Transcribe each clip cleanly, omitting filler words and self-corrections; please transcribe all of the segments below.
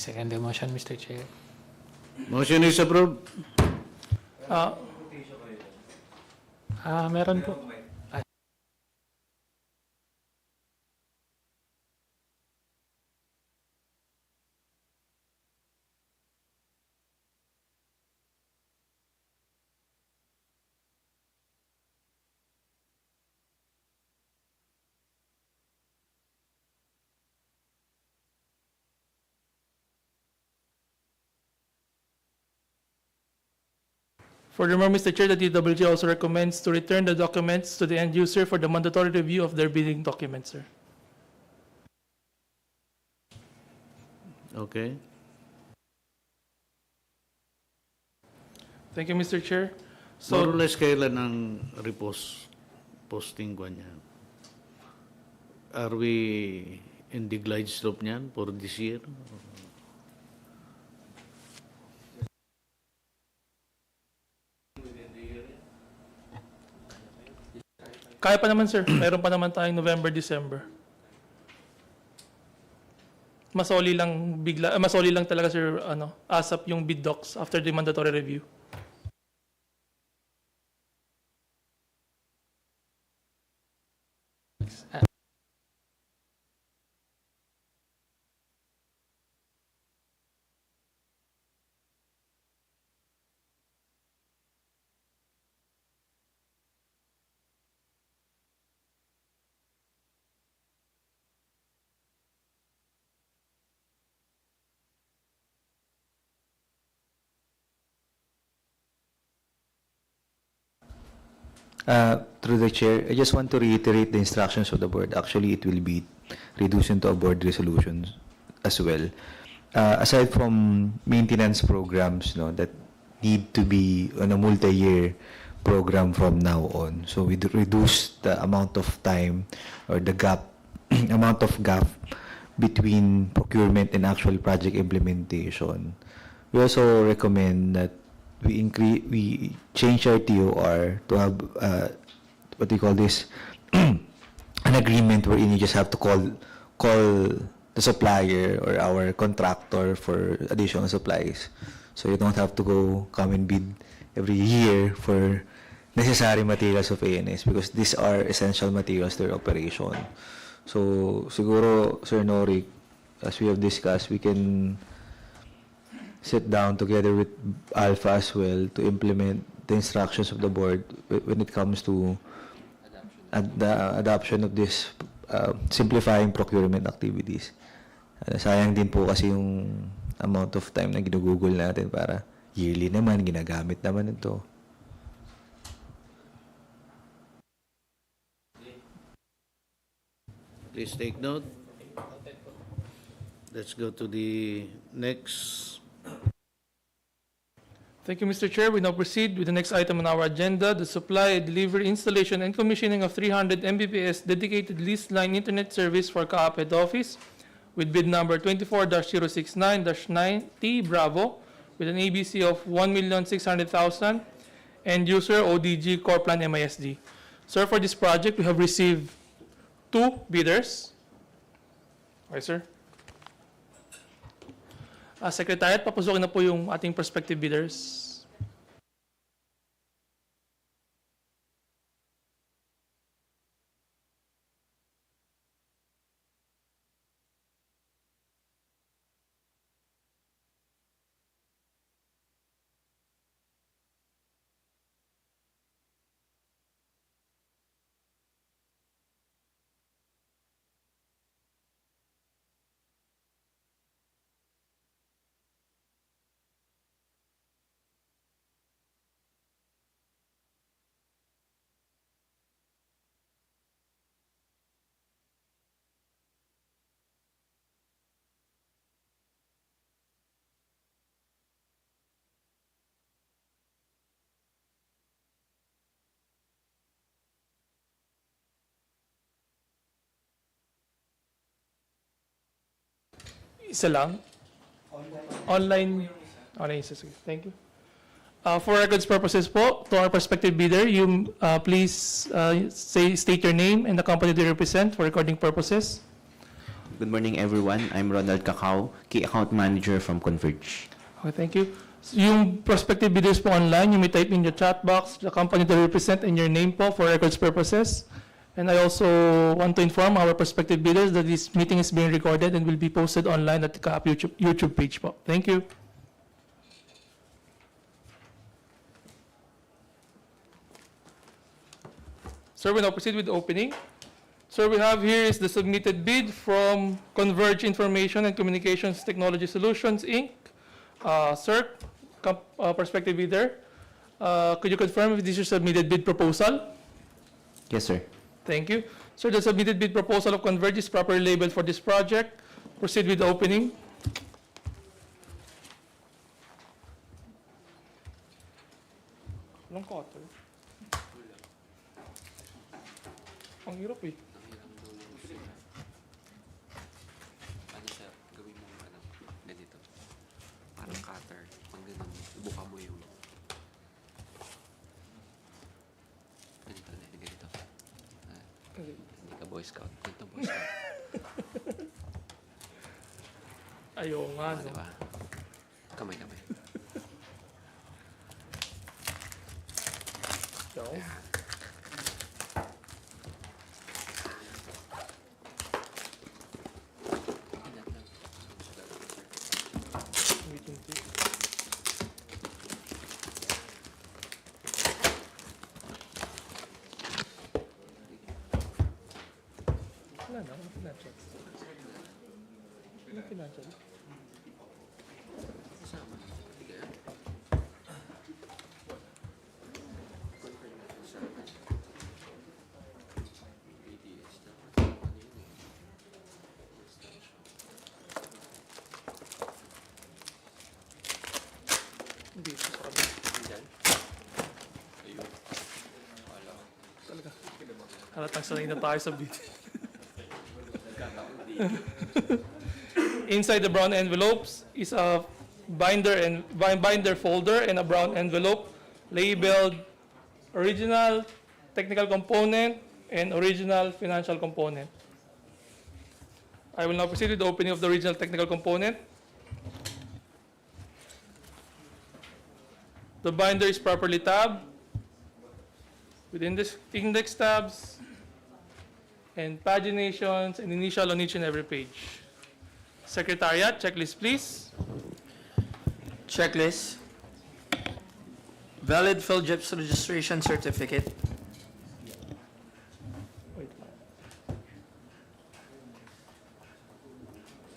second the motion, Mr. Chair. Motion is approved. Meron po. Furthermore, Mr. Chair, the DWG also recommends to return the documents to the end user for the mandatory review of their bidding documents, sir. Okay. Thank you, Mr. Chair. More or So, less kailan ang posting ko niya? Are we in the glide slope niyan for this year? kaya pa naman, sir. Mayroon pa naman tayong November, December. Masoli lang talaga, sir, ASAP yung bid docs after the mandatory review. Through the chair, I just want to reiterate the instructions of the board. Actually, it will be reduced into a board resolution as well. Aside from maintenance programs, that need to be on a multi-year program from now on. So we reduce the amount of time or the gap, amount of gap between procurement and actual project implementation. We also recommend that we change our TOR to have what do you call this an agreement wherein you just have to call the supplier or our contractor for additional supplies, so you don't have to come and bid every year for necessary materials of ANS, because these are essential materials to their operation. So siguro, Sir Norik, as we have discussed, we can sit down together with Alpha as well to implement the instructions of the board when it comes to the adoption of this simplifying procurement activities. Sayang din po kasi yung amount of time na ginugugol natin para yearly naman, ginagamit naman ito. Please take note. Let's go to the next. Thank you, Mr. Chair. We now proceed with the next item on our agenda, the supply, delivery, installation, and commissioning of 300 MBPS dedicated leased-line internet service for CAAP head office with bid number 24-069-9T Bravo with an ABC of 1,600,000 and user ODG-CORPLAN MISD. Sir, for this project, we have received 2 bidders. Okay, sir. Secretariat, papusukin na po yung ating prospective bidders. Isa lang? Online. Isa. Sige. Thank you. For records purposes po, to our prospective bidder, you please state your name and the company that you represent for recording purposes. Good morning, everyone. I'm Ronald Cacao, Key Account Manager from Converge. Okay, thank you. So, yung prospective bidders po online, you may type in your chat box, the company to represent, and your name po for records purposes. And I also want to inform our prospective bidders that this meeting is being recorded and will be posted online at the CAAP YouTube page po. Thank you. Sir, we now proceed with the opening. Sir, we have here is the submitted bid from Converge Information and Communications Technology Solutions, Inc. Sir, prospective bidder, could you confirm if this is submitted bid proposal? Yes, sir. Thank you. Sir, the submitted bid proposal of Converge is properly labeled for this project. Proceed with the opening. Anong cutter? Ang hirap eh. Ano siya, gawin mo ano, ganito. Parang cutter. Pang ganun, ibuka mo yung... Ganito, ganito. Hindi ka Boy Scout. Ganito Boy Scout. Ayaw nga, no? Diba? Kamay. So, waiting please. Wala na, walang financial. Walang financial. Kasama. Sige. BTS dapat. Ano yun eh? Hindi, ito sa kabila. Diyan? Ayun. Wala. Talaga. Halatang sanay na tayo sa bid. Inside the brown envelopes is a binder folder and a brown envelope labeled original technical component and original financial component. I will now proceed with the opening of the original technical component. The binder is properly tabbed with index tabs and paginations and initial on each and every page. Secretariat, checklist please. Checklist. Valid PhilJEPS registration certificate. Wait.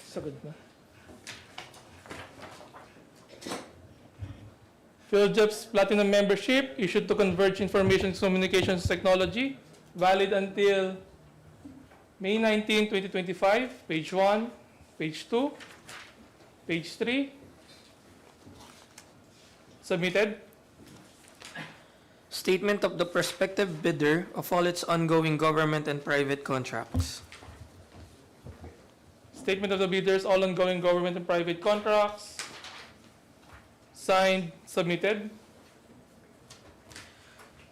Sagad na. PhilJEPS Platinum membership issued to Converge Information Communications Technology, valid until May 19, 2025, page 1, page 2, page 3. Submitted. Statement of the prospective bidder of all its ongoing government and private contracts. Statement of the bidders, all ongoing government and private contracts. Signed, submitted.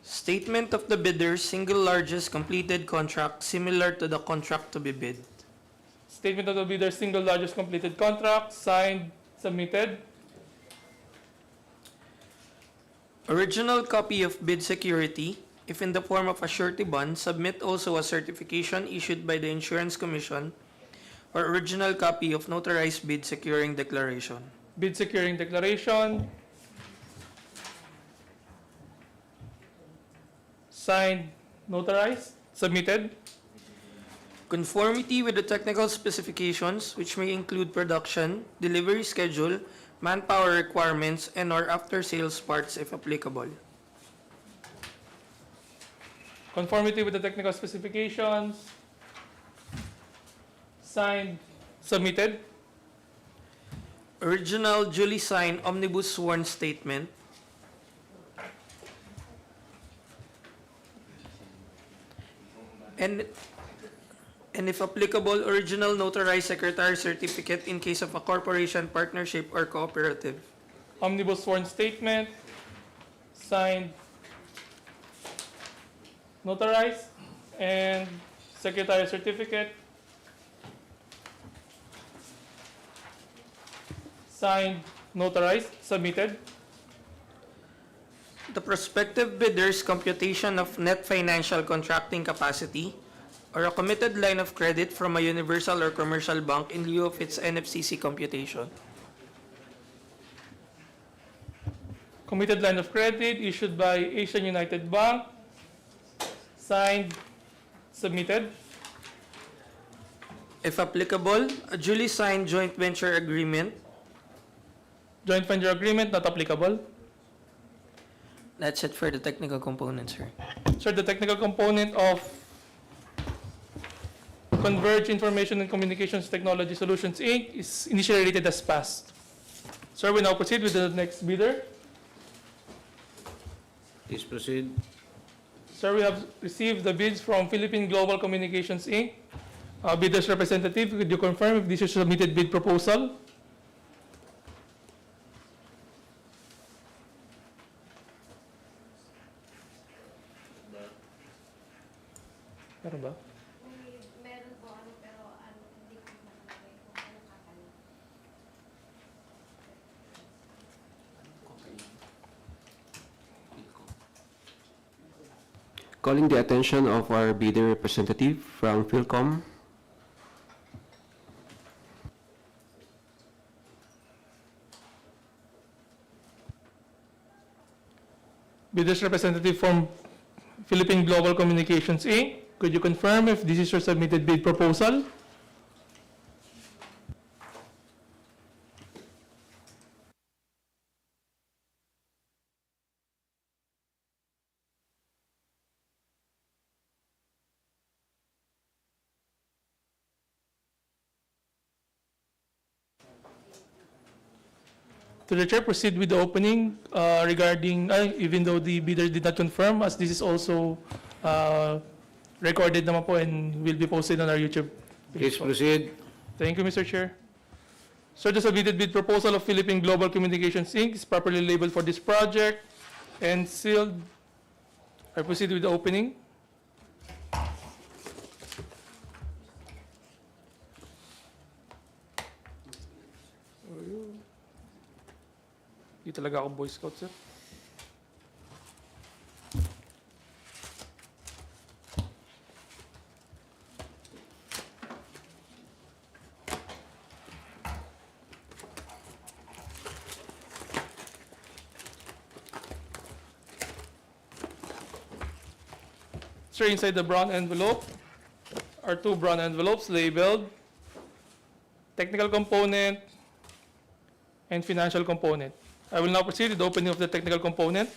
Statement of the bidder's single largest completed contract similar to the contract to be bid. Statement of the bidder's single largest completed contract. Signed, submitted. Original copy of bid security, if in the form of a surety bond, submit also a certification issued by the Insurance Commission or original copy of notarized bid securing declaration. Bid securing declaration. Signed, notarized, submitted. Conformity with the technical specifications, which may include production, delivery schedule, manpower requirements, and/or after-sales parts if applicable. Conformity with the technical specifications. Signed, submitted. Original duly signed omnibus sworn statement. And if applicable, original notarized secretary certificate in case of a corporation, partnership, or cooperative. Omnibus sworn statement. Signed, notarized, and secretary certificate. signed, notarized, submitted. The prospective bidder's computation of net financial contracting capacity or a committed line of credit from a universal or commercial bank in lieu of its NFCC computation. Committed line of credit issued by Asian United Bank, signed, submitted. If applicable, a duly signed joint venture agreement. Joint venture agreement, not applicable. That's it for the technical component, sir. Sir, the technical component of Converge Information and Communications Technology Solutions, Inc. is initially rated as passed. Sir, we now proceed with the next bidder. Please proceed. Sir, we have received the bids from Philippine Global Communications, Inc. Bidder's representative, could you confirm if this is a submitted bid proposal? Meron ba? Meron po ano, pero ano, hindi ko nakalagay kung ano kakali. Calling the attention of our bidder representative from Philcom. Bidder's representative from Philippine Global Communications, Inc. Could you confirm if this is your submitted bid proposal? To the chair, proceed with the opening regarding, even though the bidder did not confirm, as this is also recorded naman po and will be posted on our YouTube Please page po. proceed. Thank you, Mr. Chair. Sir, the submitted bid proposal of Philippine Global Communications, Inc. is properly labeled for this project and sealed. I proceed with the opening. Di talaga ako Boy Scout, sir. Sir, inside the brown envelope are two brown envelopes labeled technical component and financial component. I will now proceed with the opening of the technical component.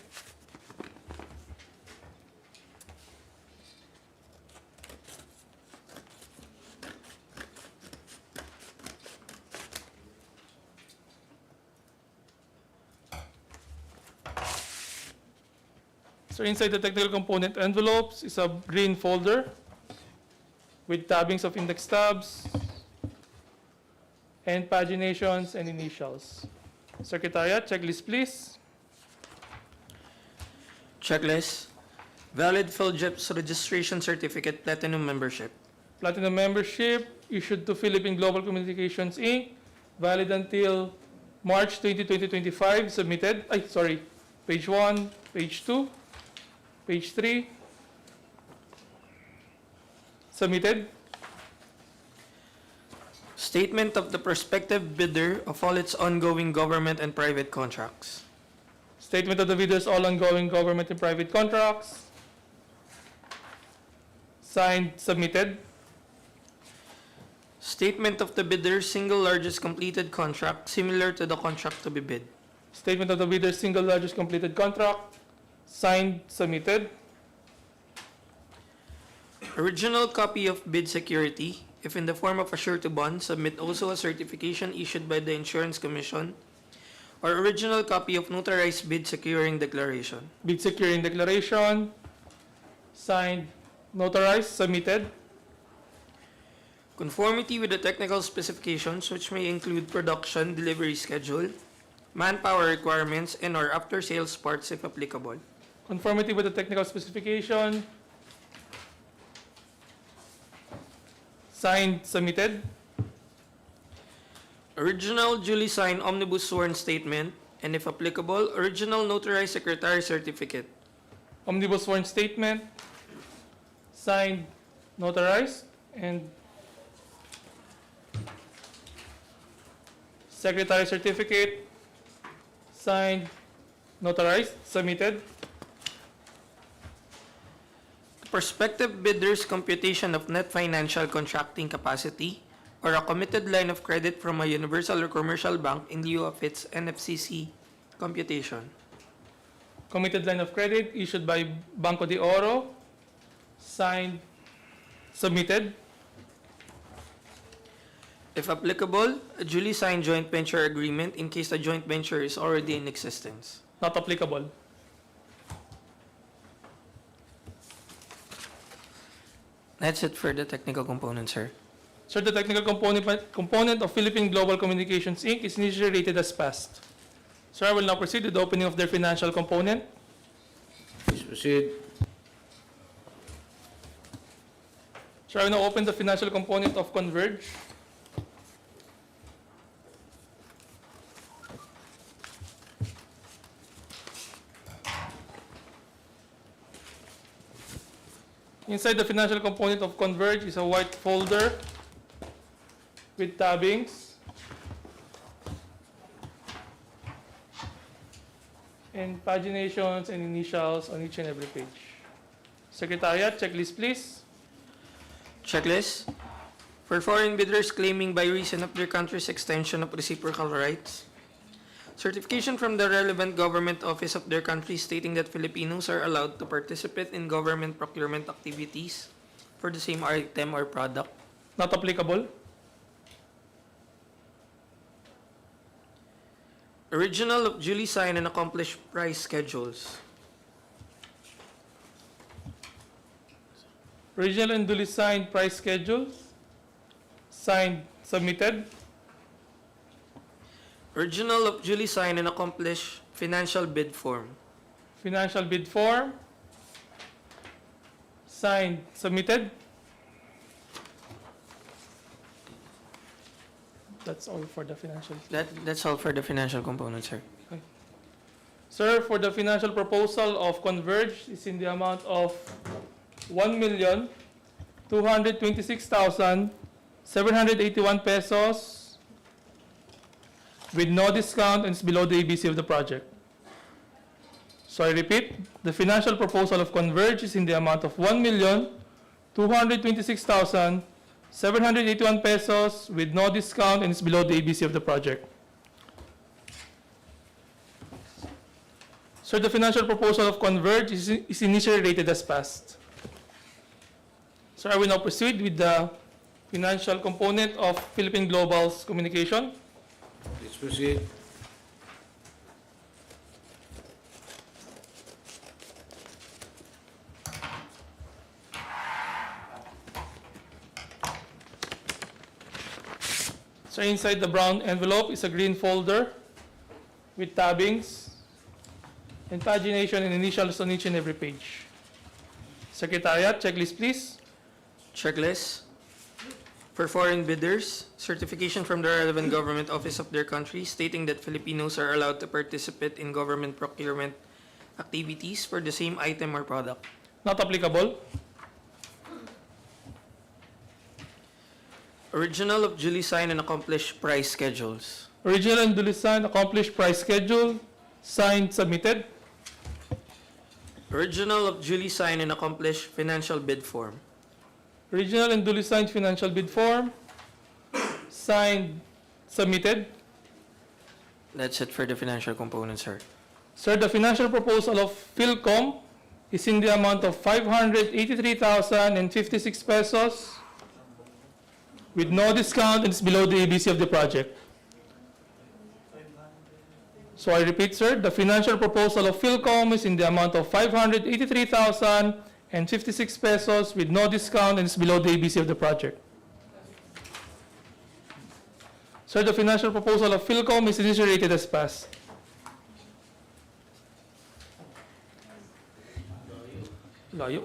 So inside the technical component envelopes is a green folder with tabbings of index tabs and paginations and initials. Secretariat, checklist please. Checklist. Valid PhilJEP's registration certificate, platinum membership. Platinum membership issued to Philippine Global Communications, Inc. Valid until March 2025. Submitted. Page 1, page 2, page 3. Submitted. Statement of the prospective bidder of all its ongoing government and private contracts. Statement of the bidders all ongoing government and private contracts. Signed, submitted. Statement of the bidder's single largest completed contract similar to the contract to be bid. Statement of the bidder's single largest completed contract. Signed, submitted. Original copy of bid security, if in the form of a surety bond, submit also a certification issued by the Insurance Commission, or original copy of notarized bid securing declaration. Bid securing declaration. Signed, notarized, submitted. Conformity with the technical specifications, which may include production, delivery schedule, manpower requirements, and/or after-sales parts if applicable. Conformity with the technical specification. Signed, submitted. Original duly signed omnibus sworn statement, and if applicable, original notarized secretary certificate. Omnibus sworn statement, signed, notarized, and secretary certificate, signed, notarized, submitted. Prospective bidder's computation of net financial contracting capacity or a committed line of credit from a universal or commercial bank in lieu of its NFCC computation. Committed line of credit issued by Banco de Oro, signed, submitted. If applicable, a duly signed joint venture agreement in case the joint venture is already in existence. Not applicable. That's it for the technical component, sir. Sir, the technical component of Philippine Global Communications, Inc. is initially rated as passed. Sir, I will now proceed with the opening of their financial component. Please proceed. Sir, I will now open the financial component of Converge. Inside the financial component of Converge is a white folder with tabbings and paginations and initials on each and every page. Secretariat, checklist please. Checklist. For foreign bidders claiming by reason of their country's extension of reciprocal rights, certification from the relevant government office of their country stating that Filipinos are allowed to participate in government procurement activities for the same item or product. Not applicable. Original of duly signed and accomplished price schedules. Original and duly signed price schedules. Signed, submitted. Original of duly signed and accomplished financial bid form. Financial bid form. Signed, submitted. That's all for the financial. That's all for the financial component, sir. Sir, for the financial proposal of Converge is in the amount of 1,226,781 pesos with no discount and is below the ABC of the project. So I repeat, the financial proposal of Converge is in the amount of 1,226,781 pesos with no discount and is below the ABC of the project. So the financial proposal of Converge is initially rated as passed. So I will now proceed with the financial component of Philippine Global's communication. Please proceed. So inside the brown envelope is a green folder with tabbings and pagination and initials on each and every page. Secretariat, checklist please. Checklist. For foreign bidders, certification from the relevant government office of their country stating that Filipinos are allowed to participate in government procurement activities for the same item or product. Not applicable. Original of duly signed and accomplished price schedules. Original and duly signed accomplished price schedule. Signed, submitted. Original of duly signed and accomplished financial bid form. Original and duly signed financial bid form. Signed, submitted. That's it for the financial component, sir. Sir, the financial proposal of Philcom is in the amount of 583,056 pesos with no discount and it's below the ABC of the project. So I repeat, sir, the financial proposal of Philcom is in the amount of 583,056 pesos with no discount and it's below the ABC of the project. Sir, the financial proposal of Philcom is initially rated as passed. Layo.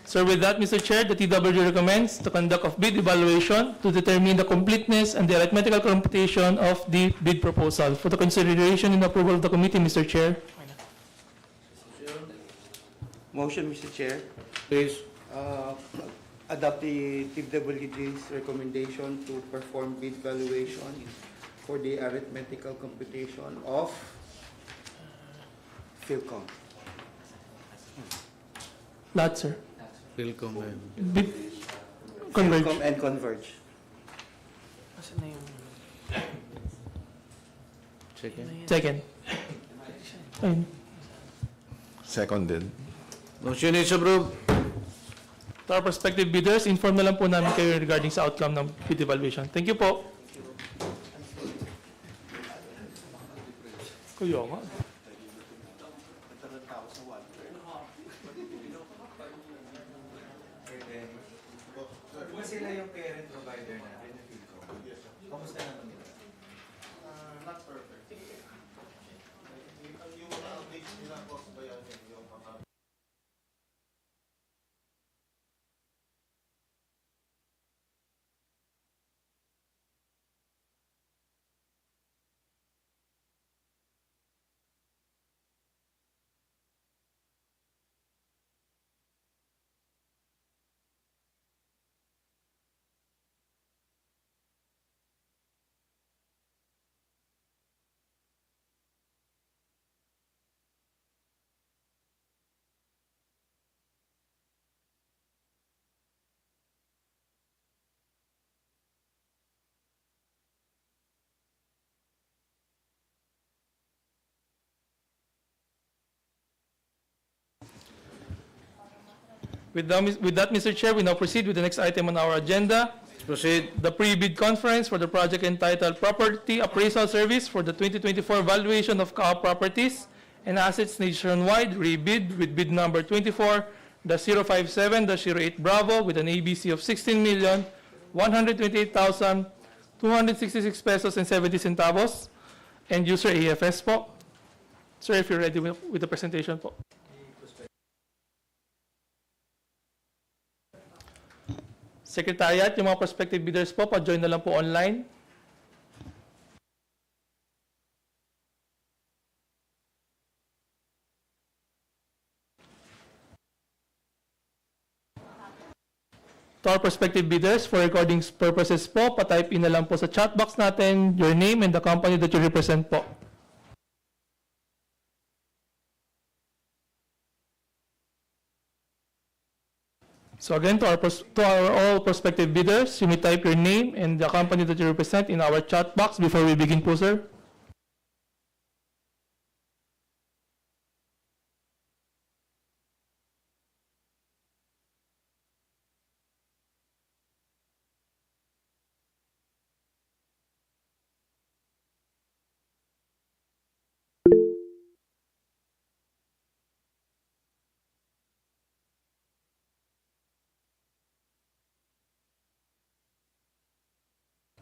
So with that, Mr. Chair, the TWG recommends the conduct of bid evaluation to determine the completeness and the arithmetical computation of the bid proposal. For the consideration and approval of the committee, Mr. Chair. Motion, Mr. Chair. Please. Adopt the TWG's recommendation to perform bid valuation for the arithmetical computation of Philcom. Lahat, sir. Philcom and Bid converge. Philcom and Converge. Asan na yung... second. Second. Ayun. Seconded. Motion is approved. To our prospective bidders, inform na lang po namin kayo regarding sa outcome ng bid evaluation. Thank you po. Kuya nga. Sila yung parent provider natin ng Philcom. Kamusta naman nila? Not perfect. Yung mga updates nila po sa bayanin, yung mga... With that, Mr. Chair, we now proceed with the next item on our agenda. Proceed. The pre-bid conference for the project entitled Property Appraisal Service for the 2024 Valuation of CAAP Properties and Assets Nationwide, rebid with bid number 24-057-08 Bravo with an ABC of 16,128,266 pesos and 70 centavos, and user AFS po. Sir, if you're ready with the presentation po. Secretariat, yung mga prospective bidders po, pa-join na lang po online. To our prospective bidders, for recording purposes po, pa-type in na lang po sa chat box natin your name and the company that you represent po. So again, to our all prospective bidders, you may type your name and the company that you represent in our chat box before we begin po, sir.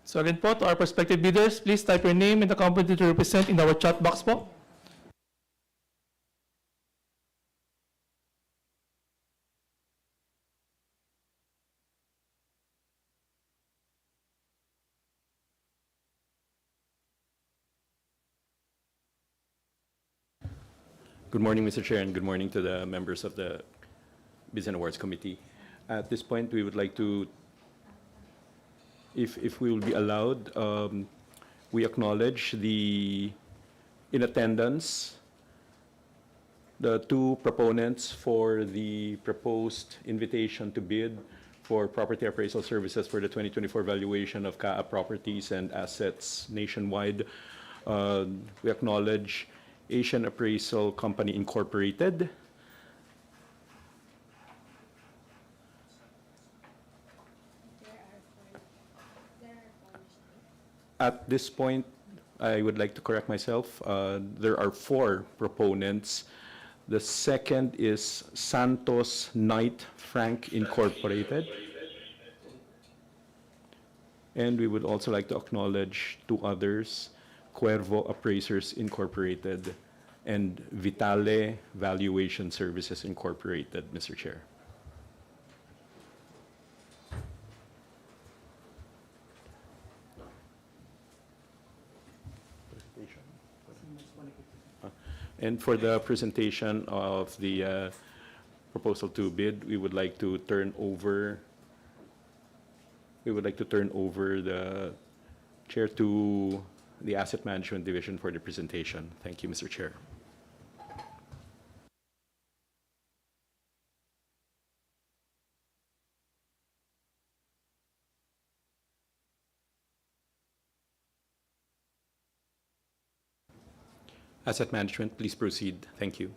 So again po, to our prospective bidders, please type your name and the company that you represent in our chat box po. Good morning, Mr. Chair, and good morning to the members of the Business and Awards Committee. At this point, we would like to, if we will be allowed, we acknowledge in attendance, the two proponents for the proposed invitation to bid for property appraisal services for the 2024 valuation of CAAP properties and assets nationwide. We acknowledge Asian Appraisal Company Incorporated, at this point, I would like to correct myself. There are 4 proponents. The second is Santos Knight Frank Incorporated. And we would also like to acknowledge 2 others, Cuervo Appraisers Incorporated and Vitale Valuation Services Incorporated, Mr. Chair. And for the presentation of the proposal to bid, we would like to turn over the chair to the Asset Management Division for the presentation. Thank you, Mr. Chair. Asset Management, please proceed. Thank you.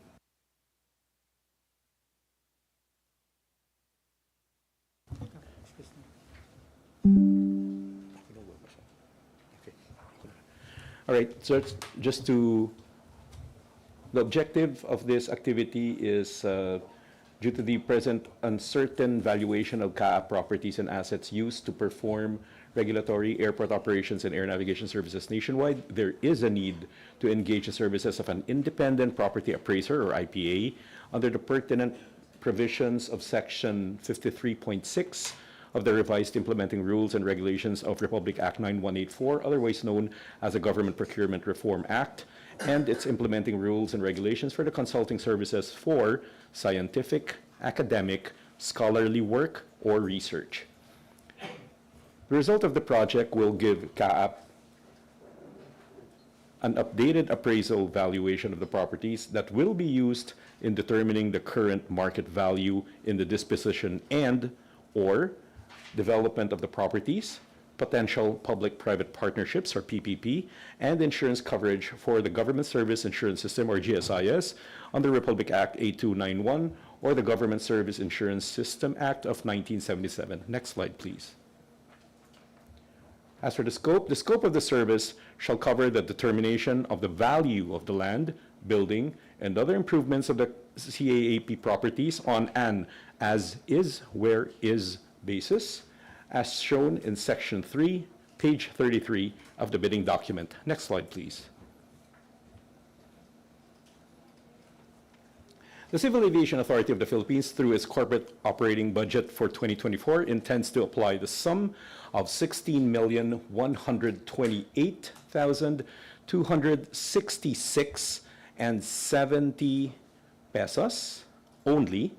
All right, so the objective of this activity is due to the present uncertain valuation of CAAP properties and assets used to perform regulatory airport operations and air navigation services nationwide, there is a need to engage the services of an independent property appraiser, or IPA, under the pertinent provisions of Section 53.6 of the revised implementing rules and regulations of Republic Act 9184, otherwise known as the Government Procurement Reform Act, and its implementing rules and regulations for the consulting services for scientific, academic, scholarly work, or research. The result of the project will give CAAP an updated appraisal valuation of the properties that will be used in determining the current market value in the disposition and/or development of the properties, potential public-private partnerships, or PPP, and insurance coverage for the Government Service Insurance System, or GSIS, under Republic Act 8291, or the Government Service Insurance System Act of 1977. Next slide, please. As for the scope of the service shall cover the determination of the value of the land, building, and other improvements of the CAAP properties on an as-is, where-is basis, as shown in Section 3, page 33 of the bidding document. Next slide, please. The Civil Aviation Authority of the Philippines, through its corporate operating budget for 2024, intends to apply the sum of 16,128,266.70 pesos only,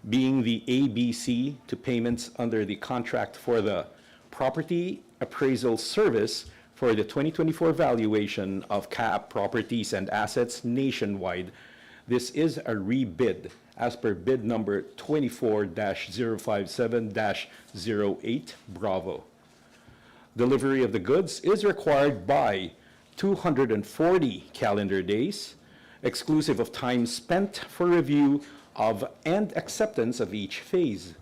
being the ABC to payments under the contract for the property appraisal service for the 2024 valuation of CAAP properties and assets nationwide. This is a rebid as per bid number 24-057-08 Bravo. Delivery of the goods is required by 240 calendar days, exclusive of time spent for review of and acceptance of each phase.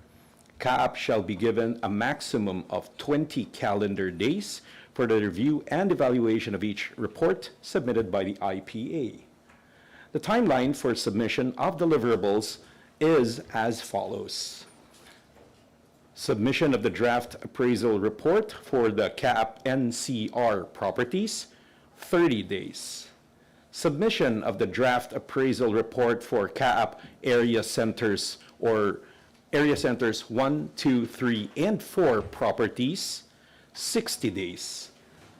CAAP shall be given a maximum of 20 calendar days for the review and evaluation of each report submitted by the IPA. The timeline for submission of deliverables is as follows. Submission of the draft appraisal report for the CAAP NCR properties, 30 days. Submission of the draft appraisal report for CAAP area centers, or area centers 1, 2, 3, and 4 properties, 60 days.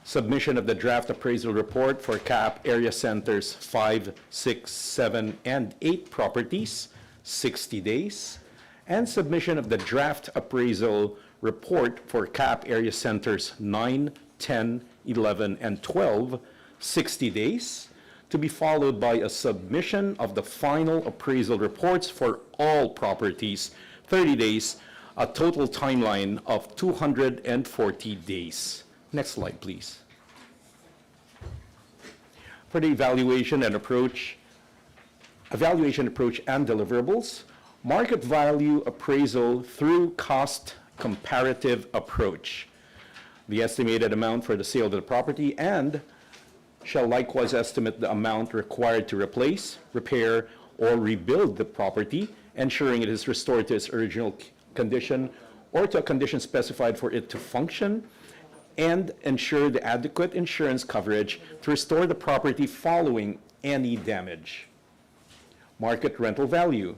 Submission of the draft appraisal report for CAAP area centers 5, 6, 7, and 8 properties, 60 days. And submission of the draft appraisal report for CAAP area centers 9, 10, 11, and 12, 60 days, to be followed by a submission of the final appraisal reports for all properties, 30 days, a total timeline of 240 days. Next slide, please. For the evaluation approach and deliverables, market value appraisal through cost comparative approach. The estimated amount for the sale of the property and shall likewise estimate the amount required to replace, repair, or rebuild the property, ensuring it is restored to its original condition or to a condition specified for it to function, and ensure the adequate insurance coverage to restore the property following any damage. Market rental value.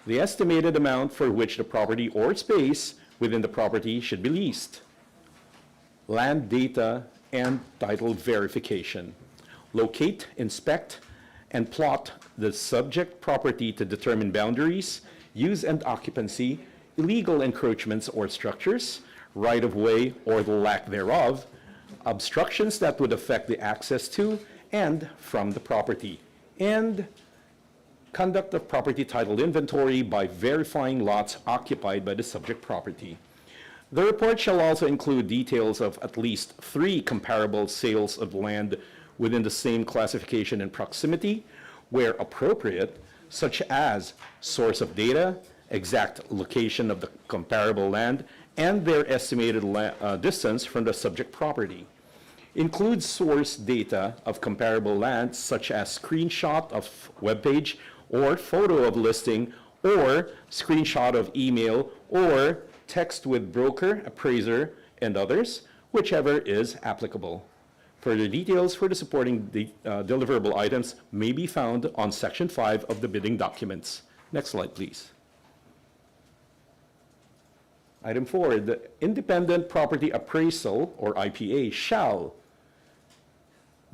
The estimated amount for which the property or space within the property should be leased. Land data and title verification. Locate, inspect, and plot the subject property to determine boundaries, use and occupancy, illegal encroachments or structures, right-of-way or the lack thereof, obstructions that would affect the access to and from the property, and conduct of property title inventory by verifying lots occupied by the subject property. The report shall also include details of at least 3 comparable sales of land within the same classification and proximity, where appropriate, such as source of data, exact location of the comparable land, and their estimated distance from the subject property. Includes source data of comparable land, such as screenshot of web page or photo of listing or screenshot of email or text with broker, appraiser, and others, whichever is applicable. Further details for the supporting deliverable items may be found on Section 5 of the bidding documents. Next slide, please. Item 4, the Independent Property Appraisal, or IPA, shall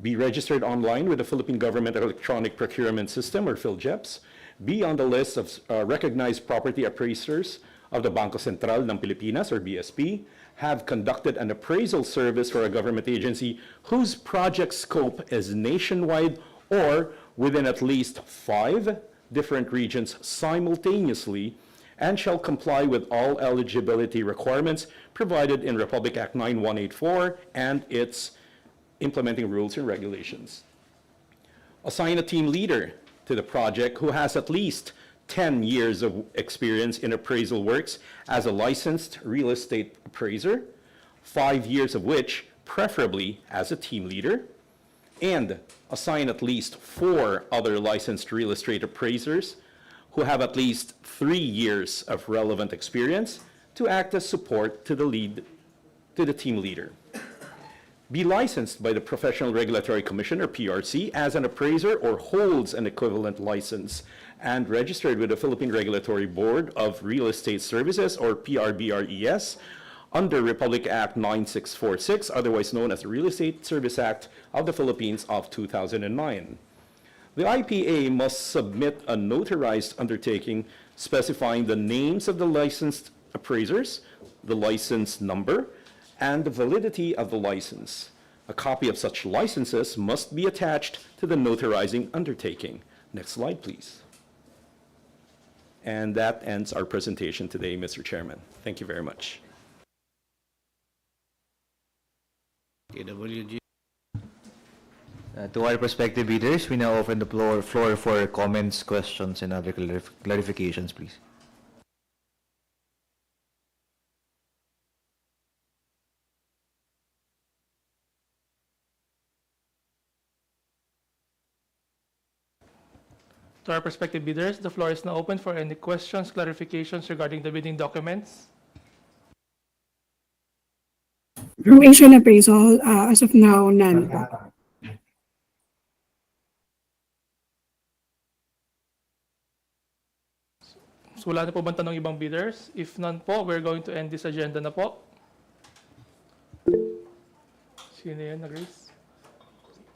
be registered online with the Philippine Government Electronic Procurement System, or PhilGEPS, be on the list of recognized property appraisers of the Bangko Sentral ng Pilipinas, or BSP, have conducted an appraisal service for a government agency whose project scope is nationwide or within at least 5 different regions simultaneously, and shall comply with all eligibility requirements provided in Republic Act 9184 and its implementing rules and regulations. Assign a team leader to the project who has at least 10 years of experience in appraisal works as a licensed real estate appraiser, 5 years of which preferably as a team leader, and assign at least 4 other licensed real estate appraisers who have at least 3 years of relevant experience to act as support to the team leader. Be licensed by the Professional Regulatory Commission, or PRC, as an appraiser or holds an equivalent license, and registered with the Philippine Regulatory Board of Real Estate Services, or PRBRES, under Republic Act 9646, otherwise known as the Real Estate Service Act of the Philippines of 2009. The IPA must submit a notarized undertaking specifying the names of the licensed appraisers, the license number, and the validity of the license. A copy of such licenses must be attached to the notarizing undertaking. Next slide, please. And that ends our presentation today, Mr. Chairman. Thank you very much. KWG. To our prospective bidders, we now open the floor for comments, questions, and other clarifications, please. To our prospective bidders, the floor is now open for any questions, clarifications regarding the bidding documents. From Asian Appraisal, as of now, none. So wala na po bang tanong ibang bidders? If none po, we're going to end this agenda na po. Sino yan, Grace?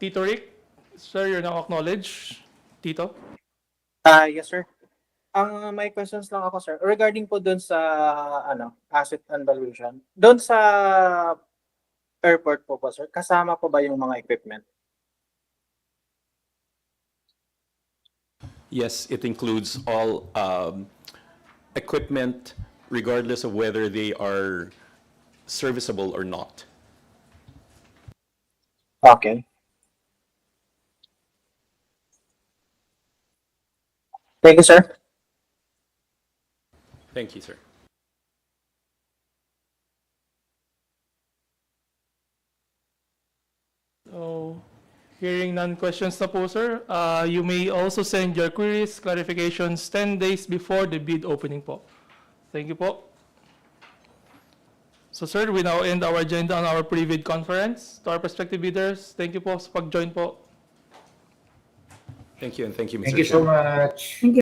Tito Rick, sir, you're now acknowledged. Tito? Yes, sir. May questions lang ako, sir. Regarding po doon sa asset and valuation. Doon sa airport po sir, kasama po ba yung mga equipment? Yes, it includes all equipment, regardless of whether they are serviceable or not. Okay. Thank you, sir. Thank you, sir. So, hearing none questions na po, sir, you may also send your queries, clarifications 10 days before the bid opening po. Thank you po. So, sir, we now end our agenda on our pre-bid conference. To our prospective bidders, thank you po sa pag-join po. Thank you, and thank you, Mr. Thank you so Chairman. much.